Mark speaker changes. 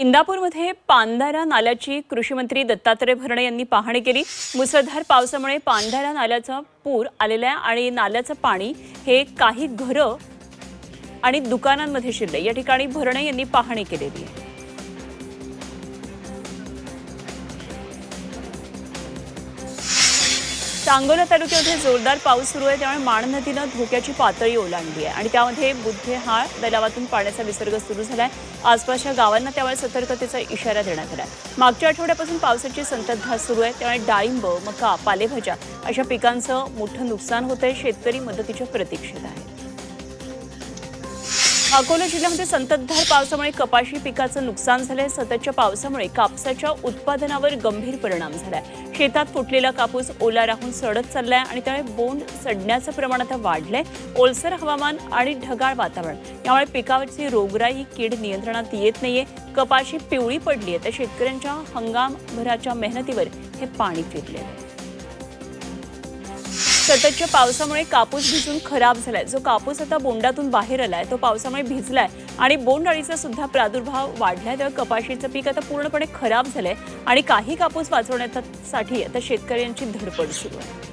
Speaker 1: इंदापूरमध्ये पांधारा नाल्याची कृषी मंत्री दत्तात्रय भरणे यांनी पाहणी केली। मुसळधार पावसामुळे पांधारा नाल्याचा पूर आलेला आणि नाल्याचं पाणी हे काही घरं आणि दुकानांमध्ये शिरले। या ठिकाणी भरणे यांनी पाहणी केलेली आहे। सांगोला तालुक्यामध्ये जोरदार पाऊस सुरू आहे, त्यामुळे माण नदीनं धोक्याची पातळी ओलांडली आहे आणि त्यामध्ये बुद्धेहाळ तलावातून पाण्याचा विसर्ग सुरू झालाय। आसपासच्या गावांना त्यामुळे सतर्कतेचा इशारा देण्यात आलाय। मागच्या आठवड्यापासून पावसाची संततधार सुरू आहे, त्यामुळे डाळिंब, मका, पालेभाज्या अशा पिकांचं मोठं नुकसान होतंय। शेतकरी मदतीच्या प्रतीक्षेत आहेत। अकोला जिल्ह्यामध्ये संततधार पावसामुळे कपाशी पिकाचं नुकसान झालंय। सततच्या पावसामुळे कापसाच्या उत्पादनावर गंभीर परिणाम झालाय। शेतात फुटलेला कापूस ओला राहून सडत चाललाय आणि त्यामुळे बोंड सडण्याचं प्रमाण आता वाढलंय। ओलसर हवामान आणि ढगाळ वातावरण यामुळे पिकावरची रोगराई कीड नियंत्रणात येत नाहीये। कपाशी पिवळी पडली आहे, तर शेतकऱ्यांच्या हंगामभराच्या मेहनतीवर हे पाणी फिरले। सततच्या पावसामुळे कापूस भिजून खराब झालाय। जो कापूस आता बोंडातून बाहेर आलाय तो पावसामुळे भिजलाय आणि बोंड अळीचा सुद्धा प्रादुर्भाव वाढलाय। त्यामुळे कपाशीचं पीक आता पूर्णपणे खराब झालंय आणि काही कापूस वाचवण्यासाठी आता शेतकऱ्यांची धडपड सुरू आहे।